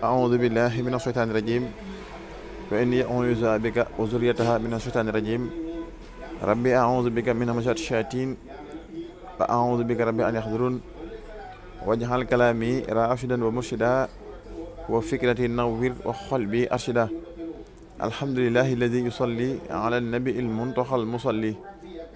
أعوذ بالله من الشيطان الرجيم وإني أعوذ بك وذريتها من الشيطان الرجيم ربي أعوذ بك من همزات الشياطين وأعوذ بك ربي أن يحضرون واجعل كلامي راشدا ومرشدا وفكرتي نوّر وقلبي أرشدا الحمد لله الذي يصلي على النبي المنتقى المصلي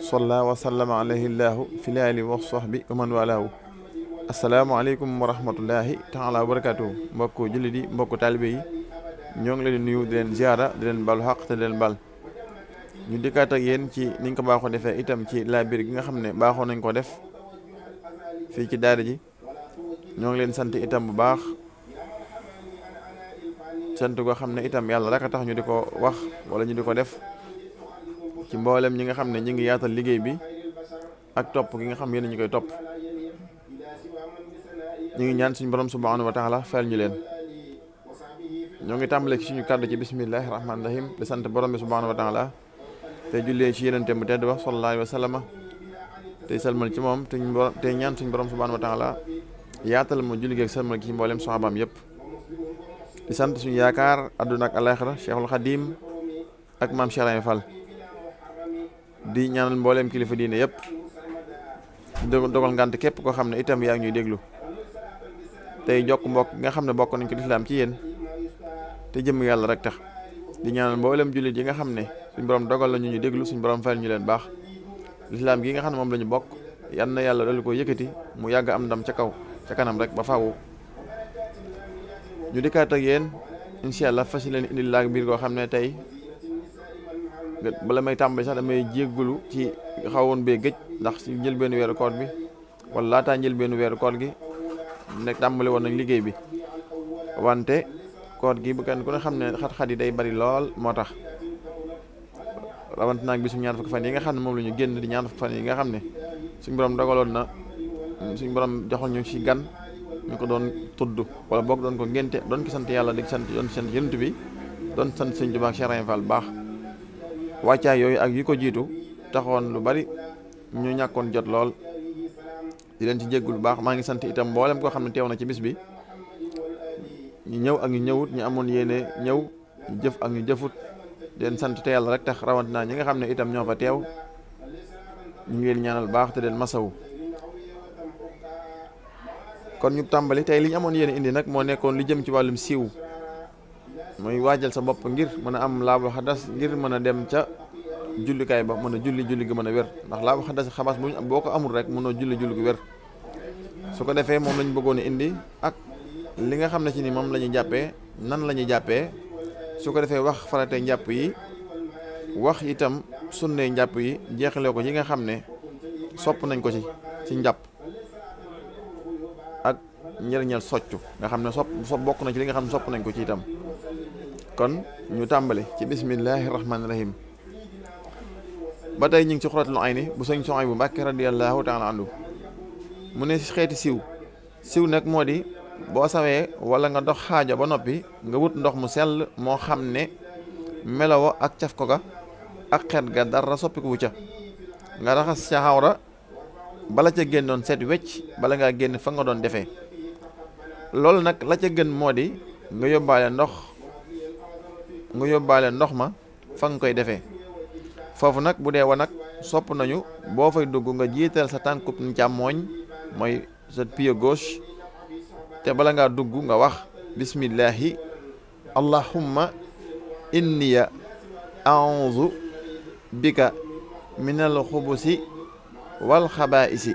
صلى وسلم عليه الله في الآل والصحب ومن والاه asalaamaaleykum wa rahmatullahi taala wa barakaatu mbokku jullit yi mbokku taalibe yi ñoo ngi leen di nuyu di leen ziara di leen balu xaq te di leen bal ñu dikkaat ak yéen ci ni ñu ko baaxoo defee itam ci laabir gi nga xam ne baaxoo nañ ko def fii ci daara ji ñoo ngi leen sant itam bu baax sant goo xam ne itam yàlla rek a tax ñu di ko wax wala ñu di ko def ci mboolem ñi nga xam ne ñu ngi yaatal liggéey bi ak topp gi nga xam yéen ñu koy topp ñu ngi ñaan suñu borom subhanahu wa taala fayal ñu leen ñoo ngi tàmbale ci suñu kàddu ci bismillahi rahmaani rahim di sant borom bi subhanahu wa taala te jullee ci yenente bu tedd ba sallallahu alayhi wa sallam te salmal ci moom te ñaan suñu borom subhanahu wa taala yaatal ma julli ak salmal ci mboolem sahabaam yëpp di sant suñu yaakaar adduna ak alaxira cheikhul xadim ak maam Cheikh Ibra Fall di ñaanal mboolem kilifa diine yëpp dogal ngant képp koo xam ne itam yaa ngi ñuy déglu tey jokk mbokk nga xam ne bokk nañ ko lislaam ci yéen te jëm yàlla rek tax di ñaanal mboolem jullit yi nga xam ne suñ borom dogal la ñu déglu suñ borom fayal ñu leen baax lislaam gi nga xam ne moom la ñu bokk yan na yàlla dal ko yëkkati mu yàgg am ndam ca kaw ca kanam rek ba faawu. ñu dikkaat ak yéen incha allah fas leen indil laag biir koo xam ne tey bala may tàmbali sax damay jéggulu ci xawoon bee gëj ndax ci njëlbeenu weeru koor bi wala laataa njëlbeenu weeru koor gi nekk tàmbali woon nañ liggéey bi wante koor gi bu kenn ku ne xam ne xat-xat yi day bari lool moo tax rawante naag bi suñu ñaar fukki fan yi nga xam ne moom la ñu génn di ñaar fukki fan yi nga xam ne suñu borom dogaloon na suñu borom joxoon ñu ci gan ñu ko doon tudd wala boog doon ko ngénte doon ko sant yàlla di sant doon sant yonent bi doon sant sëñ Tuubaa ak Cheikh Ibra Fall baax wàccaay yooyu ak yi ko jiitu taxoon lu bari ñu ñàkkoon jot lool di leen ci jéggul bu baax maa ngi sant itam mboolem koo xam ne teew na ci bis bi ñu ñëw ak ñu ñëwut ñu amoon yéene ñëw ñu jëf ak ñu jëfut di leen sant te yàlla rek tax rawant naa ñi nga xam ne itam ñoo fa teew ñu ngi leen ñaanal baax te leen masawu kon ñu tàmbali tey li ñu amoon yéene indi nag moo nekkoon li jëm ci wàllum siiw mooy waajal sa bopp ngir mën a am laabu xadas ngir mën a dem ca jullikaay ba mën a julli gi mën a wér ndax laa wax xadas xabaas boo ko amul rek mënoo julli gu wér su ko defee moom lañ bëggoon a indi ak li nga xam ne ci ni moom la ñuy jàppee nan la ñuy jàppee su ko defee wax farate njàpp yi wax itam sunne njàpp yi jeexale ko yi nga xam ne sopp nañ ko ci njàpp ak njëriñal soccu nga xam ne sopp bokk na ci li nga xam ne sopp nañ ko ci itam kon ñu tàmbali ci bismillahi rahmaani rahim ba tey ñu ngi ci xuratul ayni bu sëñ Sohaybu bu Mbàkke radiyallahu taala anhu mu ne xeeti siw nag moo di boo sawee wala nga dox xaaja ba noppi nga wut ndox mu sell moo xam ne melowo ak caf ko ga ak xet ga dara soppikuwu ca nga raxas ca xawra bala ca génnoon seet wecc bala ngaa génn fa nga doon defee loolu nag la ca gën moo di nga yóbbaale ndox ma fa nga koy defee foofu nag bu dee wanag sopp nañu boo fay dugg nga jiital sa tànkub càmmooñ mooy sa pied gauche te bala ngaa dugg nga wax bismillahi allahumma inniya a'udhu bika minal xubusi wal xabaisi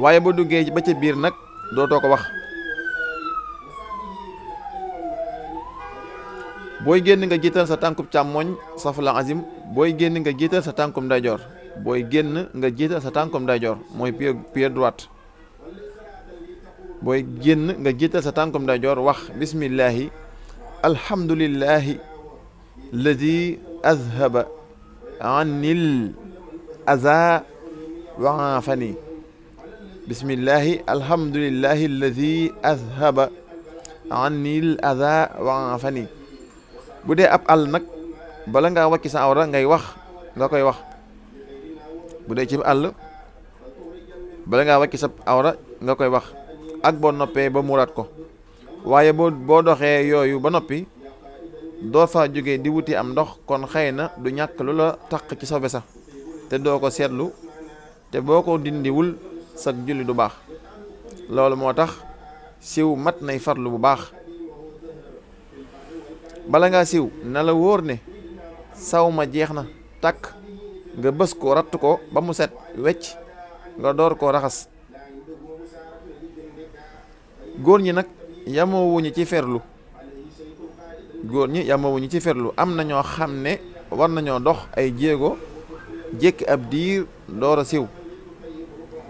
waaye ba duggee ba ca biir nag dootoo ko wax booy génn nga jiital sa tànkub càmmoñ safula azim booy génn nga jiital sa tànkum ndeyjoor booy génn nga jiital sa tànkum ndeyjoor mooy pied droite booy génn nga jiital sa tànkum ndeyjoor wax bismillahi alhamdulillahi alladi azhaba anil aza wa afani bismillahi alhamdulillahi alladi azhaba anil aza wa afani bu dee ab àll nag bala ngaa wàcc sa awra ngay wax nga koy wax bu dee ci àll bala ngaa wàcc sa awra nga koy wax ak boo noppee ba muuraat ko waaye boo doxee yooyu ba noppi doo fa jógee di wuti am ndox kon xëy na du ñàkk lu la taq ci sobe sax te doo ko seetlu te boo ko dindiwul sag julli du baax. loolu moo tax siw mat nay farlu bu baax. bala ngaa siw na la wóor ne saw ma jeex na tàkk nga bës ko ratt ko ba mu set wecc nga door koo raxas. góor ñi nag yamoowuñu ci ferlu am na ñoo xam ne war nañoo dox ay jéego jékki ab diir door a siw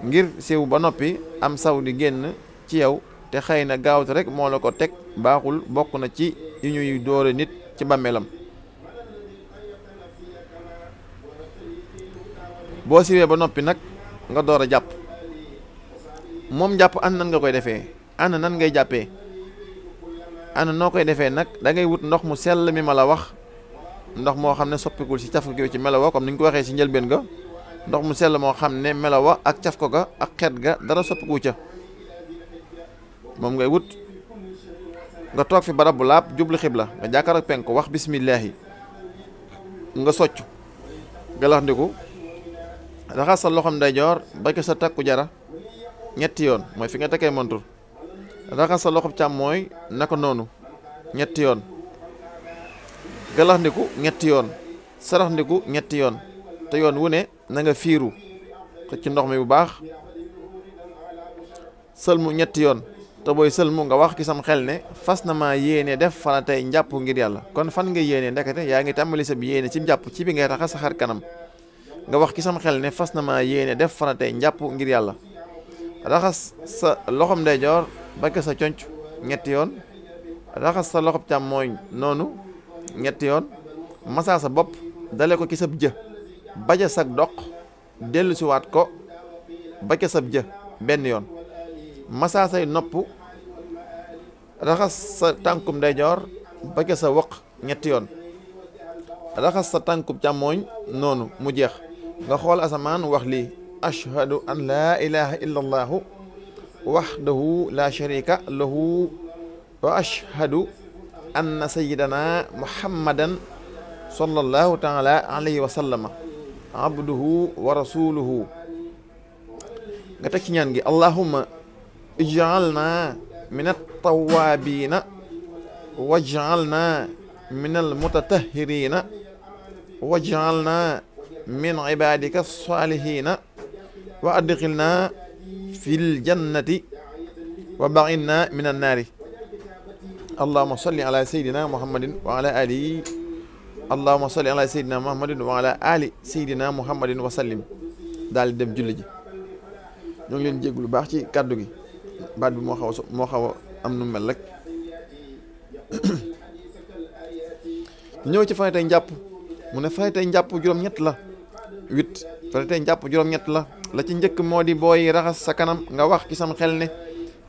ngir siw ba noppi am saw di génn ci yow te xëy na gaawtu rek moo la ko teg baaxul, bokk na ci yu ñuy doore nit ci bàmmeelam. boo siwee ba noppi nag nga door a jàpp. moom jàpp an nan nga koy defee ana nan ngay jàppee ana noo koy defee nag da ngay wut ndox mu sell mi ma la wax, ndox moo xam ne soppikul ci caf gi ci melawa comme ni ñu ko waxee ci njëlbeen ga. ndox mu sell moo xam ne melawa ak caf ko ga ak xet ga dara soppiku ca moom ngay wut. nga toog fi barab bu laab jublu xibla nga jàkkaar ak penku wax bismillaahi nga soccu galaxndiku raxas sa loxom ndeyjoor ba ko sa takku jara ñetti yoon mooy fi nga tekkee montur. raxas sa loxob càmmooñ naka noonu ñetti yoon. galaxndiku ñetti yoon saraxndiku ñetti yoon te yoon wu ne na nga fiiru xëcc ndox mi bu baax. sëlmu ñetti yoon te booy sëlmu nga wax ci sam xel ne fas na maa yéene def faratay njàpp ngir yàlla. kon fan nga yéene ndekete yaa ngi tàmbali sa bi yéene ci njàpp ci bi ngay raxas sa xar kanam nga wax ci sam xel ne fas na maa yéene def faratay njàpp ngir yàlla. raxas sa loxom ndeyjoor ba ko sa conc ñetti yoon. raxas sa loxob càmmooñ noonu ñetti yoon. masaa sa bopp dale ko ci sab jë ba ca sag doq dellu siwaat ko ba ca sab jë benn yoon. masaa say nopp raxas sa tànkum ndeyjoor ba ca sa wëq ñetti yoon. raxas sa tànkum càmmooñ noonu mu jeex nga xool asamaan wax lii ashhadu an laa ilaha illa allahu wahdahu la sharika lahu wa ashhadu anna sayyidana muhammadan sallallahu taala alayhi wa sallama abduhu wa rasuluhu. nga teg ci ñaan gi allahumma ij'alna min at-tawwabina waj'alna min al-mutatahhirina waj'alna min ibadika as-salihina wa adkhilna fil jannati wa ba'inna min an-nari. allahumma salli ala sayyidina muhammadin wa ala alihi allahumma salli ala sayyidina muhammadin wa ala ali sayyidina muhammadin wa sallim. daal di dem julli ji. ñoo ngi leen jéglu baax ci kàddu gi baat bi moo xaw a am nu mel rek. ñëw ci faratay njàpp mu ne faratay njàpp juróom-ñett la 8 faratay njàpp juróom-ñett la ci njëkk moo di booy raxas sa kanam nga wax ci sam xel ne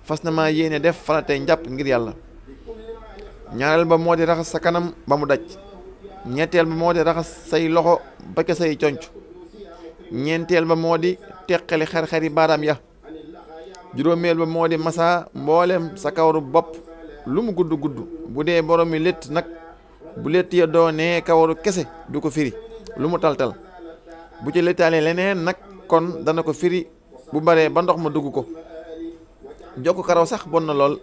fas na maa yéene def faratay njàpp ngir yàlla. ñaareel ba moo di raxas sa kanam ba mu daj. ñetteel ba moo di raxas say loxo ba ca say conc. ñeenteel ba moo di teqali xer-xeri baaraam ya. juróomeel ba moo di masa mboolem sa kawaru bopp lu mu gudd gudd bu dee borom mi létt nag bu létt ya doonee kawaru kese du ko firi lu mu taltal bu ci léttaalee leneen nag kon dana ko firi bu baree ba ndox ma dugg ko. jokk karaw sax bon na lool.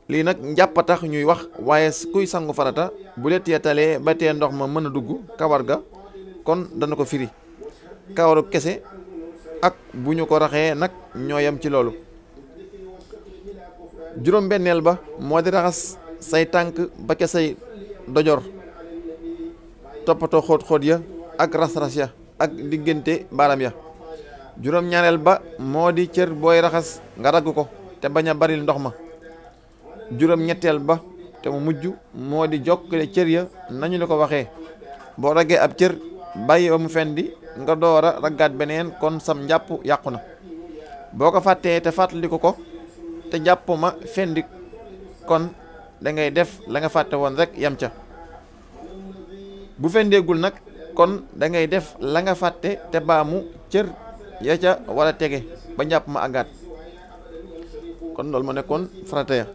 lii nag njàpp a tax ñuy wax waaye kuy sangu farata bu létt ya talee ba tee ndox ma mën a dugg kawar ga kon dana ko firi. kawaru kese ak bu ñu ko raxee nag ñoo yam ci loolu. juróom benneel ba moo di raxas say tànk ba ca say dojor toppatoo xóot-xóot ya ak ras-ras ya ak diggante baaraam ya. juróom ñaareel ba moo di cër booy raxas nga ragg ko te bañ a baril ndox ma. juróom ñetteel ba te mu mujj moo di jokkale cër ya nañu la ko waxee. boo raggee ab cër bàyyi ba mu fendi nga door a raggaat beneen kon sam njàpp yàqu na. boo ko fàttee te fàttaliku ko te jàpp ma fendi kon da ngay def la nga fàtte woon rek yam ca. bu fendeegul nag kon da ngay def la nga fàtte te baamu cër ya ca war a tege ba njàpp ma àggaat. kon loolu ma nekkoon farata ya.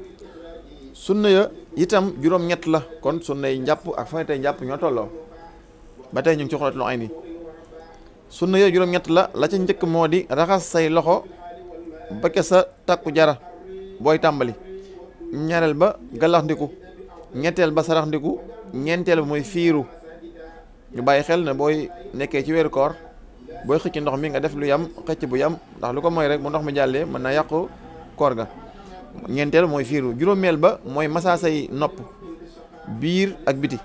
sunna ya itam juróom-ñett la kon sunna yi njàpp ak faratay njàpp ñoo tolloo ba tey ñu ngi ci Xuratul Ayni sunna ya juróom-ñett la ca njëkk moo di raxas say loxo ba ke sa takku jara booy tàmbali, ñaareel ba galax ndiku, ñetteel ba sarax ndiku, ñeenteel ba mooy fiiru. ñu bàyyi xel ne booy nekkee ci weeru koor booy xëcc ndox mi nga def lu yam xëcc bu yam ndax lu ko mooy rek bu ndox mi jàllee mën na yàqu koor ga. ñeenteel mooy fiiru. juróomeel ba mooy masaa say nopp biir ak biti.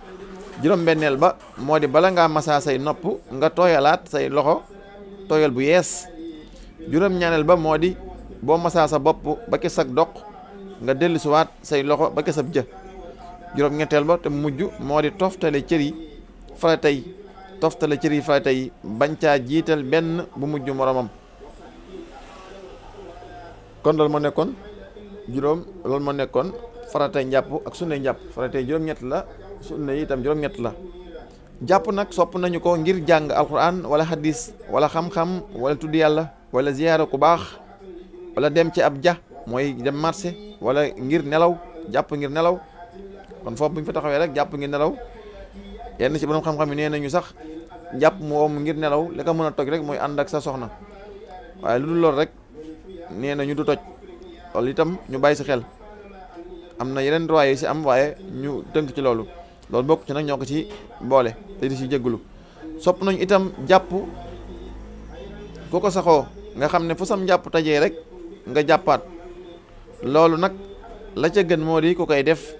juróom-benneel ba moo di bala ngaa masaa say nopp nga tooyalaat say loxo tooyal bu yees. juróom-ñaareel ba moo di boo masaa sa bopp ba ki sag doq nga dellusiwaat say loxo ba ki sab jë. juróom-ñetteel ba te mujj moo di toftale cër yi farata yi toftale cër yi farata yi bañ caa jiital benn bu mujj moromam. kon loolu moo nekkoon faratay njàpp ak sunnay njàpp. faratay juróom-ñett la, sunna yi itam juróom-ñett la. jàpp nag sopp nañu ko ngir jàng alquran wala hadis wala xam-xam wala tudd yàlla wala ziyaara ku baax wala dem ci ab ja mooy dem marché wala ngir nelaw jàpp ngir nelaw. kon foofu bu ñu fa taxawee rek jàpp ngir nelaw yenn ci borom xam-xam yi nee nañu sax jàpp moom ngir nelaw li ko mën a toj rek mooy ànd ak sa soxna, waaye lu dul lool rek nee nañu du toj. loolu itam ñu bàyyi si xel. am na yeneen droit yi si am waaye ñu tënk ci loolu bokk ci nag ñoo ko ci boole te di si jéggulu. sopp nañu itam jàpp ku ko saxoo nga xam ne fu sam jàpp tajee rek nga jàppaat. loolu nag la ca gën moo di ku koy def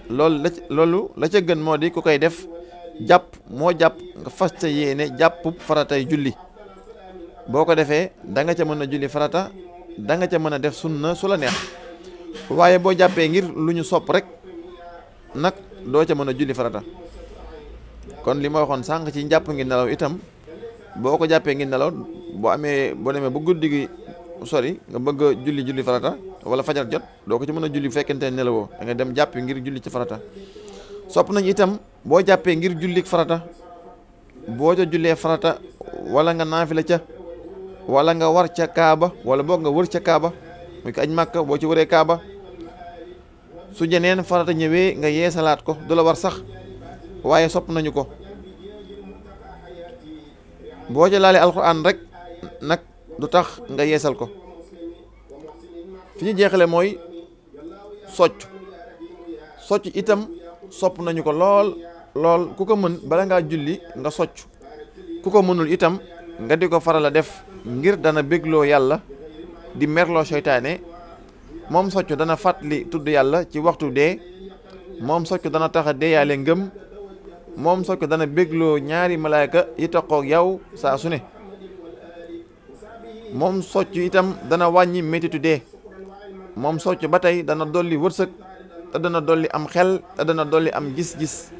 loolu la ca gën moo di ku koy def jàpp nga fas ca yéene jàpp faratay julli. boo ko defee da nga ca mën a julli farata da nga ca mën a def sunna su la neex. waaye boo jàppee ngir lu ñu sopp rek nag doo ca mën a julli farata. kon li ma waxoon sànq ci jàpp ngi nelaw itam boo ko jàppee ngi nelaw boo demee ba guddi gi sori nga bëgg a julli farata wala fajar jot doo ko ci mën a julli bu fekkente ne nelawoo da nga dem jàppi ngir julli ci farata. sopp nañ itam boo jàppee ngir julli farata boo ca jullee farata wala nga naafila ca wala nga war ca kaaba wala boog nga wër ca kaaba muy ko aj màkka boo ci wëree kaaba su jeneen farata ñëwee nga yeesalaat ko du la war sax waaye sopp nañu ko. boo ca laalee alxuraan rek nag du tax nga yeesal ko. fi ñu jeexale mooy socc itam sopp nañu ko lool ku ko mën bala ngaa julli nga socc ku ko mënul itam nga di ko faral a def ngir dana bégloo yàlla di merloo seytaane. moom socc dana fàttali tudd yàlla ci waxtu dee. moom socc dana tax a deeyaale ngëm. moom socc dana bégloo ñaari malaayka yi toqoog yow saa su ne. moom socc itam dana wàññi métitu dee. moom socc ba tey dana dolli wërsëg te dana dolli am xel te dana dolli am gis-gis.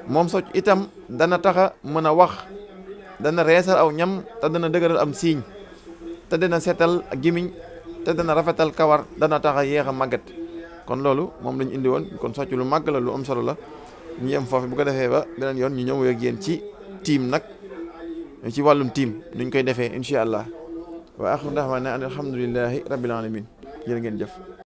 moom socc itam dana taxa mën a wax, dana reesal aw ñam te dana dëgëral am siiñ te dana seetal gimiñ te dana rafetal kawar dana taxa yéex a màggat. kon loolu moom lañu indi woon. kon socc lu màgg la, lu am solo la. ñu yem foofu bu ko defee ba beneen yoon ñu ñëw ak yéen ci tiim nag ci wàllum tiim nuñ koy defee incha allah. wa axiru da'waana an alhamdulillahi rabbil alamin. jërë ngeen jëf.